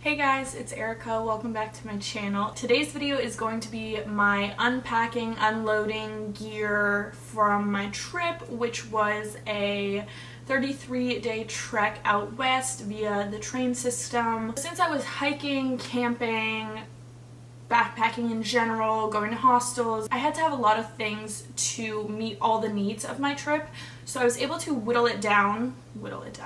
Hey guys, it's Erica. Welcome back to my channel. Today's video is going to be my unpacking, unloading gear from my trip, which was a 33-day trek out west via the train system. Since I was hiking, camping, backpacking in general, going to hostels, I had to have a lot of things to meet all the needs of my trip. So I was able to whittle it down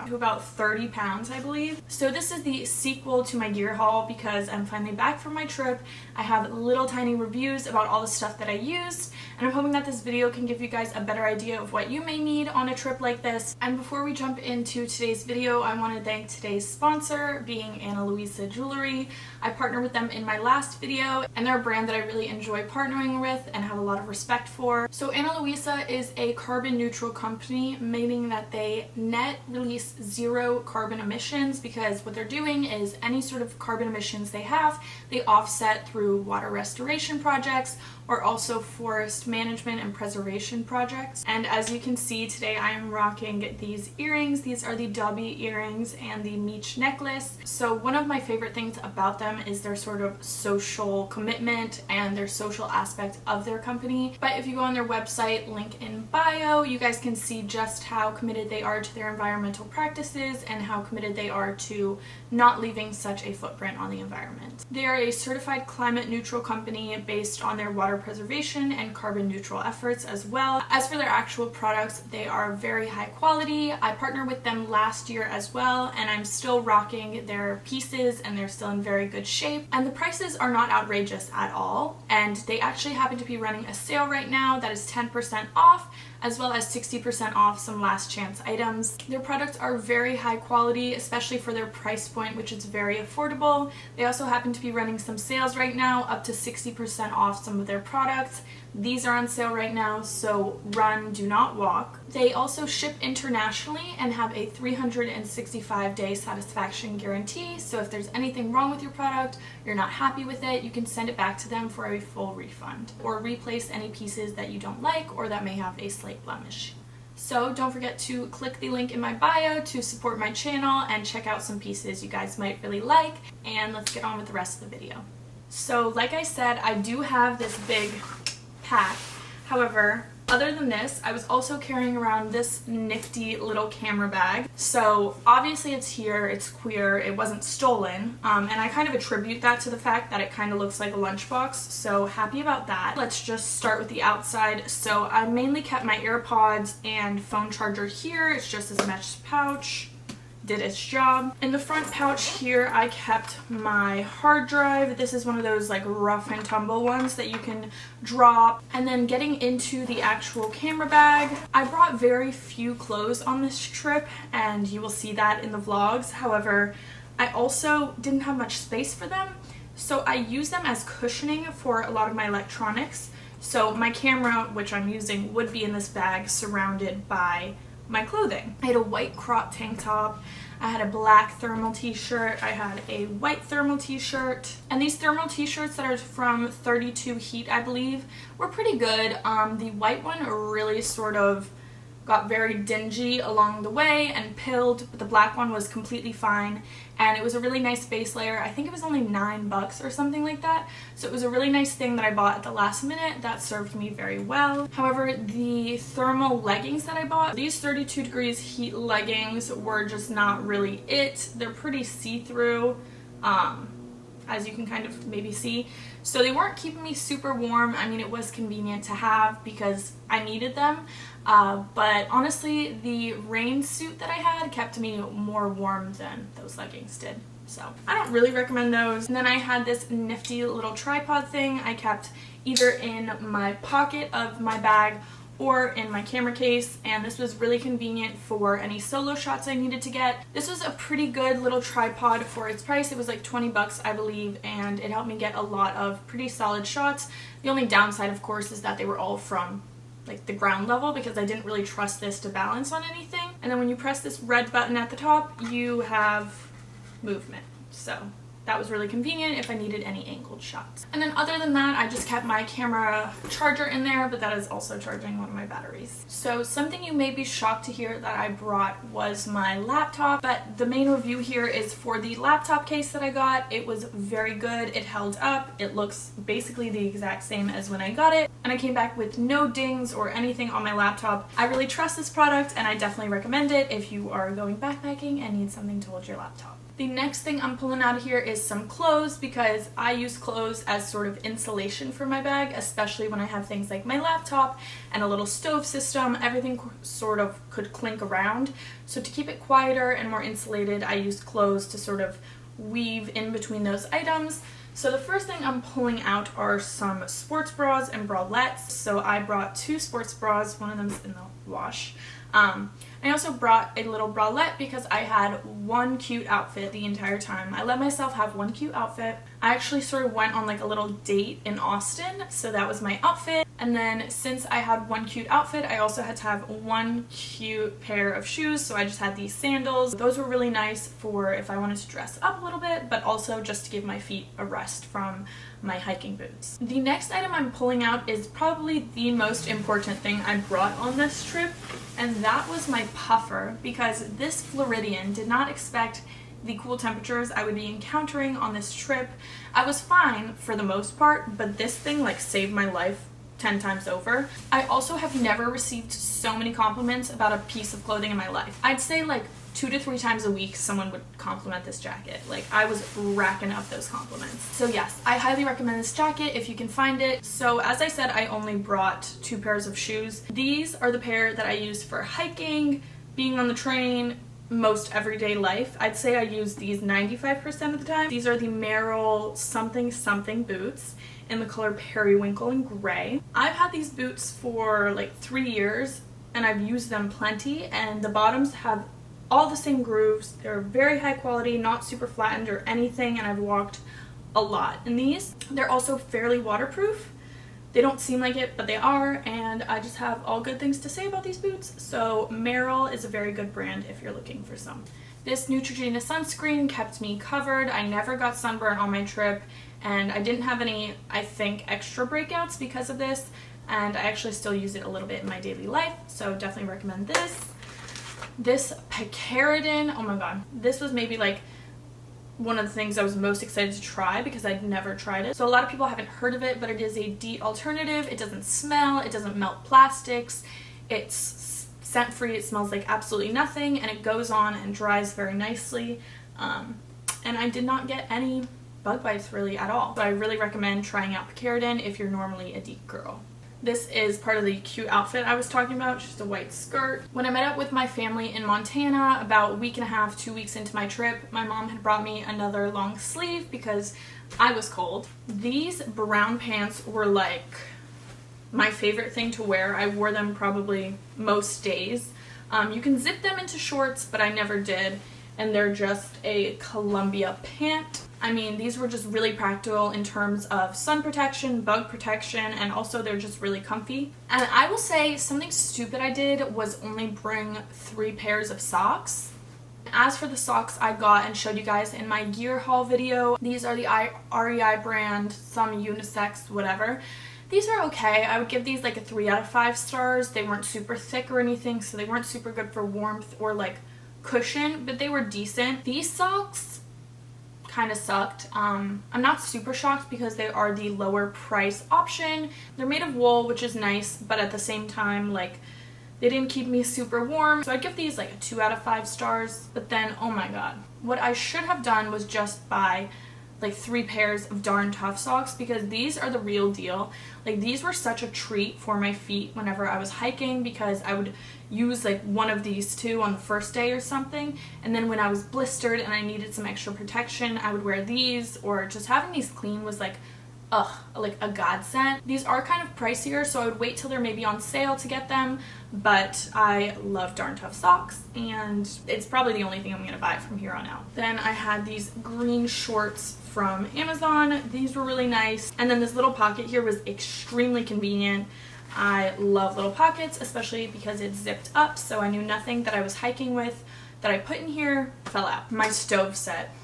to about 30 pounds, I believe. So this is the sequel to my gear haul because I'm finally back from my trip. I have little tiny reviews about all the stuff that I used, and I'm hoping that this video can give you guys a better idea of what you may need on a trip like this. And before we jump into today's video, I want to thank today's sponsor, being Ana Luisa Jewelry. I partnered with them in my last video, and they're a brand that I really enjoy partnering with and have a lot of respect for. So Ana Luisa is a carbon neutral company, meaning that they net release zero carbon emissions, because what they're doing is any sort of carbon emissions they have, they offset through water restoration projects or also forest management and preservation projects. And as you can see today, I am rocking these earrings. These are the Dobby earrings and the Meech necklace. So one of my favorite things about them is their sort of social commitment and their social aspect of their company. But if you go on their website, link in bio, you guys can see just how committed they are to their environmental practices and how committed they are to not leaving such a footprint on the environment. They are a certified climate neutral company based on their water preservation and carbon neutral efforts as well. As for their actual products, they are very high quality. I partnered with them last year as well, and I'm still rocking their pieces and they're still in very good shape. And the prices are not outrageous at all, and they actually happen to be running a sale right now that is 10% off, as well as 60% off some last chance items. Their products are very high quality, especially for their price point, which is very affordable. They also happen to be running some sales right now, up to 60% off some of their products. These are on sale right now, so run, do not walk. They also ship internationally and have a 365-day satisfaction guarantee, so if there's anything wrong with your product, you're not happy with it, you can send it back to them for a full refund, or replace any pieces that you don't like or that may have a slight blemish. So don't forget to click the link in my bio to support my channel and check out some pieces you guys might really like, and let's get on with the rest of the video. So like I said, I do have this big pack. However, other than this, I was also carrying around this nifty little camera bag. So obviously it's here, it's queer, it wasn't stolen, and I kind of attribute that to the fact that it kind of looks like a lunchbox, so happy about that. Let's just start with the outside. So I mainly kept my AirPods and phone charger here. It's just this mesh pouch. Did its job. In the front pouch here, I kept my hard drive. This is one of those like rough and tumble ones that you can drop. And then getting into the actual camera bag, I brought very few clothes on this trip, and you will see that in the vlogs. However, I also didn't have much space for them, so I use them as cushioning for a lot of my electronics. So my camera, which I'm using, would be in this bag surrounded by my clothing. I had a white crop tank top, I had a black thermal t-shirt, I had a white thermal t-shirt, and these thermal t-shirts that are from 32 Heat, I believe, were pretty good. The white one really sort of got very dingy along the way and pilled, but the black one was completely fine, and it was a really nice base layer. I think it was only $9 or something like that, so it was a really nice thing that I bought at the last minute that served me very well. However, the thermal leggings that I bought, these 32 degrees heat leggings were just not really it. They're pretty see-through, as you can kind of maybe see. So they weren't keeping me super warm. I mean, it was convenient to have because I needed them. But honestly, the rain suit that I had kept me more warm than those leggings did. So I don't really recommend those. And then I had this nifty little tripod thing I kept either in my pocket of my bag or in my camera case, and this was really convenient for any solo shots I needed to get. This was a pretty good little tripod for its price. It was like 20 bucks, I believe, and it helped me get a lot of pretty solid shots. The only downside, of course, is that they were all from like the ground level because I didn't really trust this to balance on anything. And then when you press this red button at the top, you have movement. So that was really convenient if I needed any angled shots. And then other than that, I just kept my camera charger in there, but that is also charging one of my batteries. So something you may be shocked to hear that I brought was my laptop, but the main review here is for the laptop case that I got. It was very good. It held up. It looks basically the exact same as when I got it, and I came back with no dings or anything on my laptop. I really trust this product, and I definitely recommend it if you are going backpacking and need something to hold your laptop. The next thing I'm pulling out of here is some clothes, because I use clothes as sort of insulation for my bag, especially when I have things like my laptop and a little stove system. Everything sort of could clink around. So to keep it quieter and more insulated, I use clothes to sort of weave in between those items. So the first thing I'm pulling out are some sports bras and bralettes. So I brought 2 sports bras, one of them's in the wash. I also brought a little bralette because I had one cute outfit the entire time. I let myself have one cute outfit. I actually sort of went on like a little date in Austin, so that was my outfit. And then since I had one cute outfit, I also had to have one cute pair of shoes, so I just had these sandals. Those were really nice for if I wanted to dress up a little bit, but also just to give my feet a rest from my hiking boots. The next item I'm pulling out is probably the most important thing I brought on this trip, and that was my puffer, because this Floridian did not expect the cool temperatures I would be encountering on this trip. I was fine for the most part, but this thing like saved my life 10 times over. I also have never received so many compliments about a piece of clothing in my life. I'd say like 2 to 3 times a week someone would compliment this jacket. Like, I was racking up those compliments. So yes, I highly recommend this jacket if you can find it. So as I said, I only brought 2 pairs of shoes. These are the pair that I use for hiking, being on the train, most everyday life. I'd say I use these 95% of the time. These are the Merrell something something boots in the color Periwinkle and Gray. I've had these boots for like 3 years and I've used them plenty, and the bottoms have all the same grooves. They're very high quality, not super flattened or anything, and I've walked a lot in these. They're also fairly waterproof. They don't seem like it, but they are, and I just have all good things to say about these boots. So Merrell is a very good brand if you're looking for some. This Neutrogena sunscreen kept me covered. I never got sunburn on my trip, and I didn't have any, I think, extra breakouts because of this, and I actually still use it a little bit in my daily life, so definitely recommend this. This Picaridin, oh my god, this was maybe like one of the things I was most excited to try because I'd never tried it. So a lot of people haven't heard of it, but it is a DEET alternative. It doesn't smell, it doesn't melt plastics, it's scent free, it smells like absolutely nothing, and it goes on and dries very nicely. And I did not get any bug bites really at all. So I really recommend trying out Picaridin if you're normally a DEET girl. This is part of the cute outfit I was talking about, just a white skirt. When I met up with my family in Montana about a week and a half, 2 weeks into my trip, my mom had brought me another long sleeve because I was cold. These brown pants were like my favorite thing to wear. I wore them probably most days. You can zip them into shorts, but I never did. And they're just a Columbia pant. I mean, these were just really practical in terms of sun protection, bug protection, and also they're just really comfy. And I will say something stupid I did was only bring 3 pairs of socks. As for the socks I got and showed you guys in my gear haul video, these are the REI brand, some unisex, whatever. These are okay. I would give these like a 3 out of 5 stars. They weren't super thick or anything, so they weren't super good for warmth or like cushion, but they were decent. These socks kind of sucked. I'm not super shocked because they are the lower price option. They're made of wool, which is nice, but at the same time, like, they didn't keep me super warm. So I'd give these like a 2 out of 5 stars. But then, oh my god, what I should have done was just buy like 3 pairs of Darn Tough socks, because these are the real deal. Like, these were such a treat for my feet whenever I was hiking, because I would use like one of these 2 on the first day or something, and then when I was blistered and I needed some extra protection, I would wear these, or just having these clean was like, ugh, like a godsend. These are kind of pricier, so I would wait till they're maybe on sale to get them, but I love Darn Tough socks, and it's probably the only thing I'm gonna buy from here on out. Then I had these green shorts from Amazon. These were really nice, and then this little pocket here was extremely convenient. I love little pockets, especially because it's zipped up, so I knew nothing that I was hiking with that I put in here fell out. My stove set.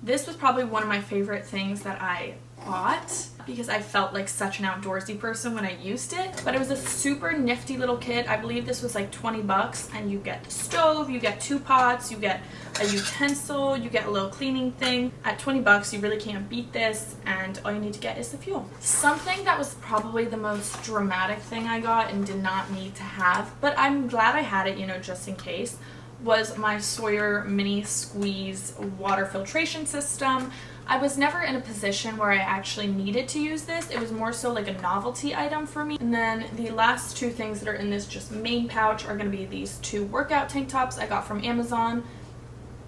This was probably one of my favorite things that I bought because I felt like such an outdoorsy person when I used it. But it was a super nifty little kit. I believe this was like 20 bucks, and you get the stove, you get 2 pots, you get a utensil, you get a little cleaning thing. At 20 bucks, you really can't beat this, and all you need to get is the fuel. Something that was probably the most dramatic thing I got and did not need to have, but I'm glad I had it, you know, just in case, was my Sawyer mini squeeze water filtration system. I was never in a position where I actually needed to use this. It was more so like a novelty item for me. And then the last 2 things that are in this just main pouch are going to be these 2 workout tank tops I got from Amazon.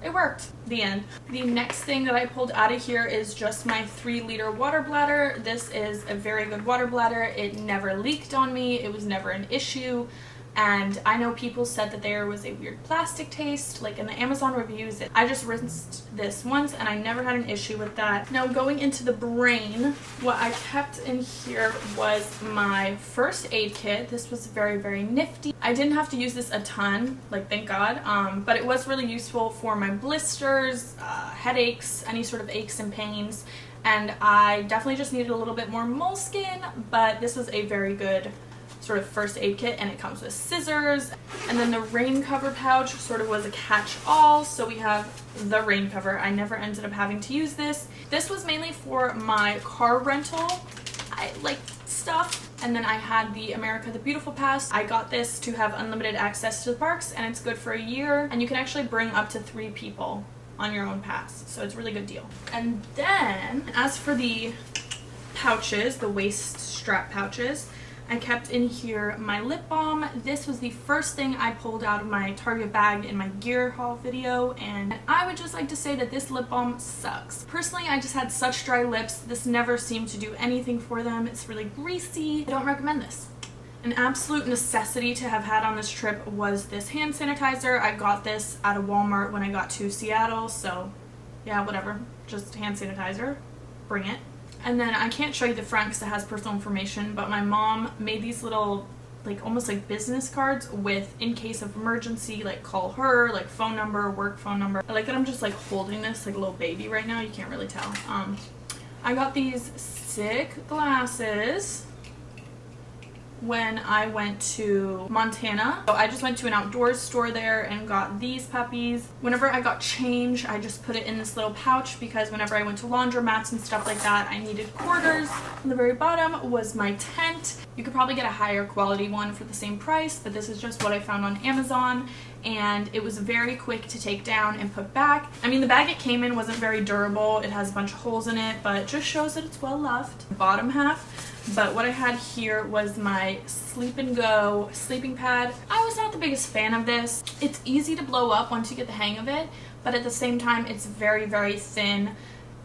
It worked. The end. The next thing that I pulled out of here is just my 3-liter water bladder. This is a very good water bladder. It never leaked on me. It was never an issue. And I know people said that there was a weird plastic taste, like in the Amazon reviews. I just rinsed this once and I never had an issue with that. Now going into the brain, what I kept in here was my first aid kit. This was very, very nifty. I didn't have to use this a ton, like thank God, but it was really useful for my blisters, headaches, any sort of aches and pains. And I definitely just needed a little bit more moleskin, but this was a very good sort of first aid kit, and it comes with scissors. And then the rain cover pouch sort of was a catch-all, so we have the rain cover. I never ended up having to use this. This was mainly for my car rental stuff. And then I had the America the Beautiful Pass. I got this to have unlimited access to the parks, and it's good for a year, and you can actually bring up to 3 people on your own pass, so it's a really good deal. And then as for the pouches, the waist strap pouches, I kept in here my lip balm. This was the first thing I pulled out of my Target bag in my gear haul video, and I would just like to say that this lip balm sucks. Personally, I just had such dry lips. This never seemed to do anything for them. It's really greasy. I don't recommend this. An absolute necessity to have had on this trip was this hand sanitizer. I got this at a Walmart when I got to Seattle, so yeah, whatever. Just hand sanitizer. Bring it. And then I can't show you the front because it has personal information, but my mom made these little, like almost like business cards with, in case of emergency, like call her, like phone number, work phone number. I like that I'm just like holding this like a little baby right now. You can't really tell. I got these sick glasses when I went to Montana. So I just went to an outdoors store there and got these puppies. Whenever I got change, I just put it in this little pouch because whenever I went to laundromats and stuff like that, I needed quarters. On the very bottom was my tent. You could probably get a higher quality one for the same price, but this is just what I found on Amazon, and it was very quick to take down and put back. I mean, the bag it came in wasn't very durable. It has a bunch of holes in it, but it just shows that it's well loved. The bottom half. But what I had here was my Sleep and Go sleeping pad. I was not the biggest fan of this. It's easy to blow up once you get the hang of it, but at the same time, it's very, very thin.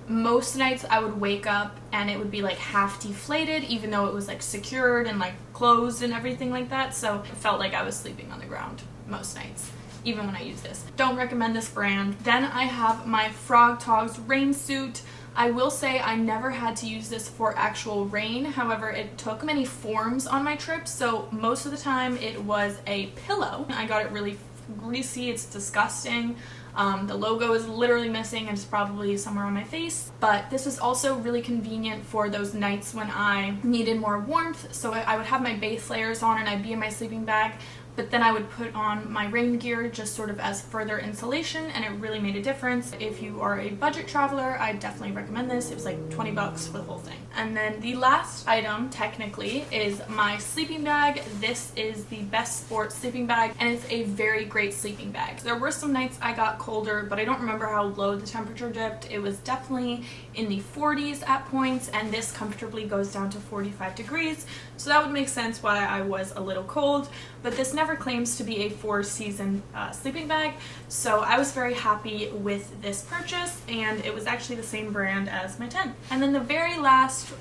Most nights I would wake up and it would be like half deflated, even though it was like secured and like closed and everything like that. So it felt like I was sleeping on the ground most nights, even when I use this. Don't recommend this brand. Then I have my Frog Togs rain suit. I will say I never had to use this for actual rain. However, it took many forms on my trip, so most of the time it was a pillow. I got it really greasy. It's disgusting. The logo is literally missing and it's probably somewhere on my face. But this was also really convenient for those nights when I needed more warmth. So I would have my base layers on and I'd be in my sleeping bag, but then I would put on my rain gear just sort of as further insulation, and it really made a difference. If you are a budget traveler, I definitely recommend this. It was like 20 bucks for the whole thing. And then the last item, technically, is my sleeping bag. This is the Best Sport sleeping bag, and it's a very great sleeping bag. There were some nights I got colder, but I don't remember how low the temperature dipped. It was definitely in the 40s at points, and this comfortably goes down to 45 degrees. So that would make sense why I was a little cold, but this never claims to be a 4-season sleeping bag, so I was very happy with this purchase, and it was actually the same brand as my tent. And then the very last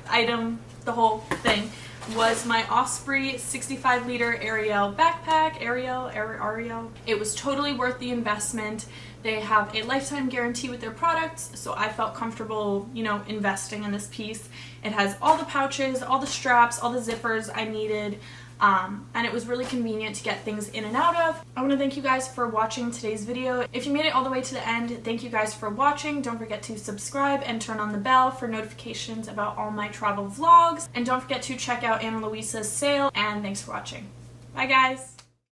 item, the whole thing, was my Osprey 65-liter Ariel backpack. Ariel. It was totally worth the investment. They have a lifetime guarantee with their products, so I felt comfortable, you know, investing in this piece. It has all the pouches, all the straps, all the zippers I needed. and it was really convenient to get things in and out of. I want to thank you guys for watching today's video. If you made it all the way to the end, thank you guys for watching. Don't forget to subscribe and turn on the bell for notifications about all my travel vlogs. And don't forget to check out Ana Luisa's sale, and thanks for watching. Bye guys!